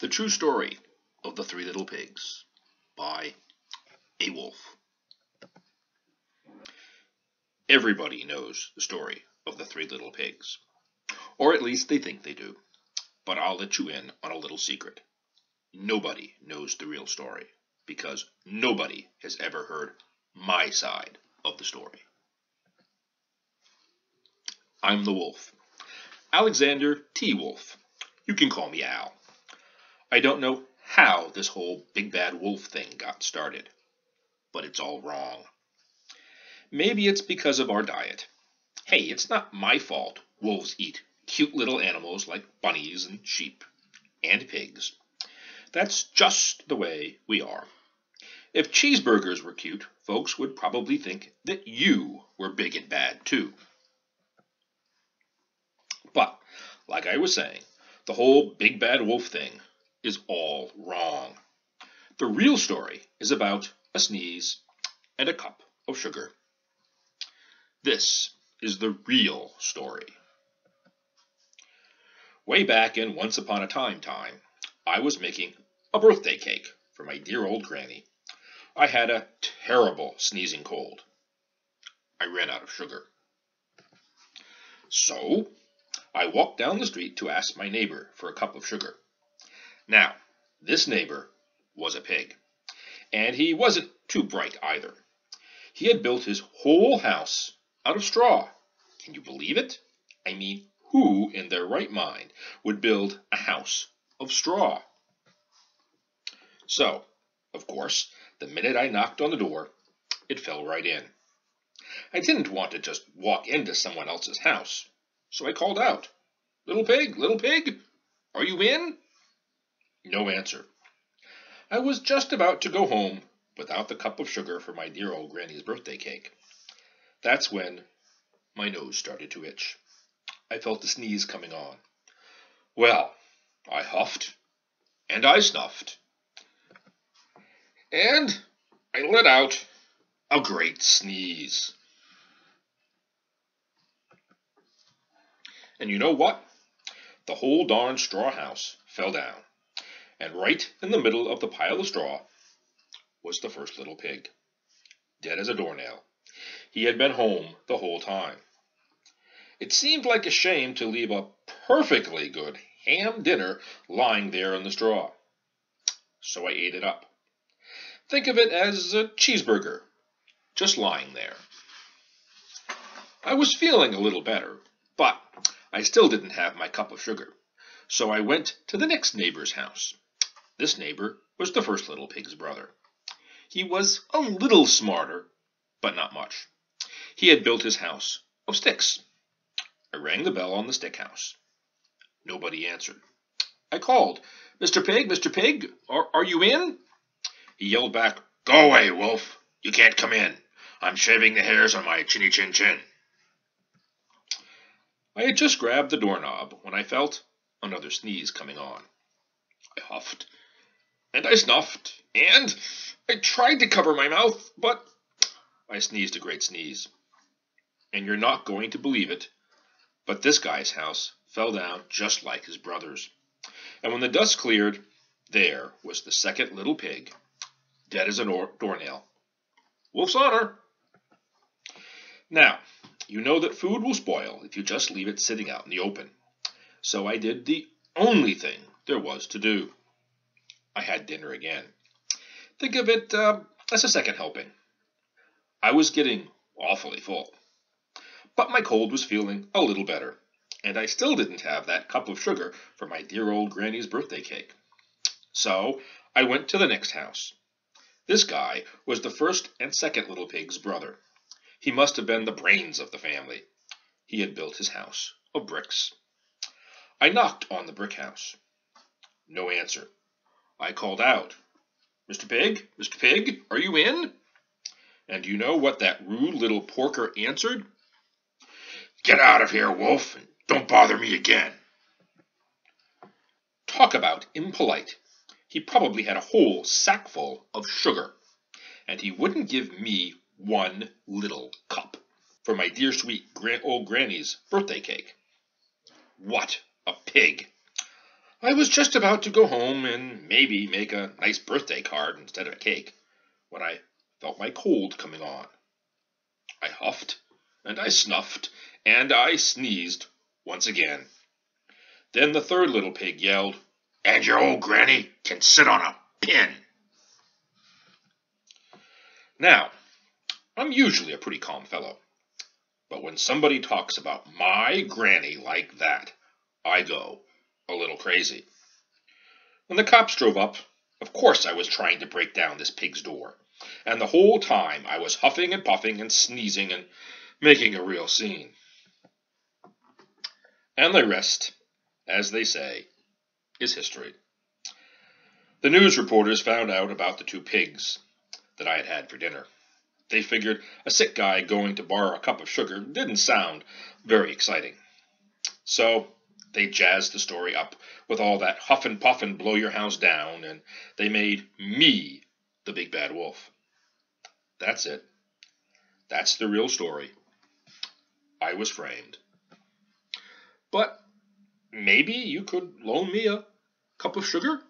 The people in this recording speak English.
The True Story of the Three Little Pigs by a Wolf. Everybody knows the story of the Three Little Pigs, or at least they think they do. But I'll let you in on a little secret. Nobody knows the real story, because nobody has ever heard my side of the story. I'm the Wolf. Alexander T. Wolf. You can call me Al. I don't know how this whole big bad wolf thing got started, but it's all wrong. Maybe it's because of our diet. Hey, it's not my fault wolves eat cute little animals like bunnies and sheep and pigs. That's just the way we are. If cheeseburgers were cute, folks would probably think that you were big and bad too. But, like I was saying, the whole big bad wolf thing is all wrong. The real story is about a sneeze and a cup of sugar. This is the real story. Way back in Once Upon a Time, I was making a birthday cake for my dear old granny. I had a terrible sneezing cold. I ran out of sugar. So, I walked down the street to ask my neighbor for a cup of sugar. Now, this neighbor was a pig, and he wasn't too bright either. He had built his whole house out of straw. Can you believe it? I mean, who in their right mind would build a house of straw? So, of course, the minute I knocked on the door, it fell right in. I didn't want to just walk into someone else's house, so I called out, little pig, are you in?" No answer. I was just about to go home without the cup of sugar for my dear old granny's birthday cake. That's when my nose started to itch. I felt the sneeze coming on. Well, I huffed, and I snuffed, and I let out a great sneeze. And you know what? The whole darn straw house fell down. And right in the middle of the pile of straw was the first little pig, dead as a doornail. He had been home the whole time. It seemed like a shame to leave a perfectly good ham dinner lying there in the straw. So I ate it up. Think of it as a cheeseburger, just lying there. I was feeling a little better, but I still didn't have my cup of sugar. So I went to the next neighbor's house. This neighbor was the first little pig's brother. He was a little smarter, but not much. He had built his house of sticks. I rang the bell on the stick house. Nobody answered. I called, Mr. Pig, are you in?" He yelled back, "Go away, Wolf. You can't come in. I'm shaving the hairs on my chinny chin chin." I had just grabbed the doorknob when I felt another sneeze coming on. I huffed, and I snuffed, and I tried to cover my mouth, but I sneezed a great sneeze. And you're not going to believe it, but this guy's house fell down just like his brother's. And when the dust cleared, there was the second little pig, dead as a doornail. Wolf's honor. Now, you know that food will spoil if you just leave it sitting out in the open. So I did the only thing there was to do. I had dinner again. Think of it as a second helping. I was getting awfully full. But my cold was feeling a little better, and I still didn't have that cup of sugar for my dear old granny's birthday cake. So I went to the next house. This guy was the first and second little pig's brother. He must have been the brains of the family. He had built his house of bricks. I knocked on the brick house. No answer. I called out, Mr. Pig, are you in?" And you know what that rude little porker answered? "Get out of here, Wolf, and don't bother me again." Talk about impolite. He probably had a whole sackful of sugar, and he wouldn't give me one little cup for my dear sweet old granny's birthday cake. What a pig! I was just about to go home and maybe make a nice birthday card instead of a cake when I felt my cold coming on. I huffed, and I snuffed, and I sneezed once again. Then the third little pig yelled, "And your old granny can sit on a pin." Now, I'm usually a pretty calm fellow, but when somebody talks about my granny like that, I go a little crazy. When the cops drove up, of course I was trying to break down this pig's door, and the whole time I was huffing and puffing and sneezing and making a real scene. And the rest, as they say, is history. The news reporters found out about the two pigs that I had had for dinner. They figured a sick guy going to borrow a cup of sugar didn't sound very exciting. So they jazzed the story up with all that huff and puff and blow your house down, and they made me the big bad wolf. That's it. That's the real story. I was framed. But maybe you could loan me a cup of sugar?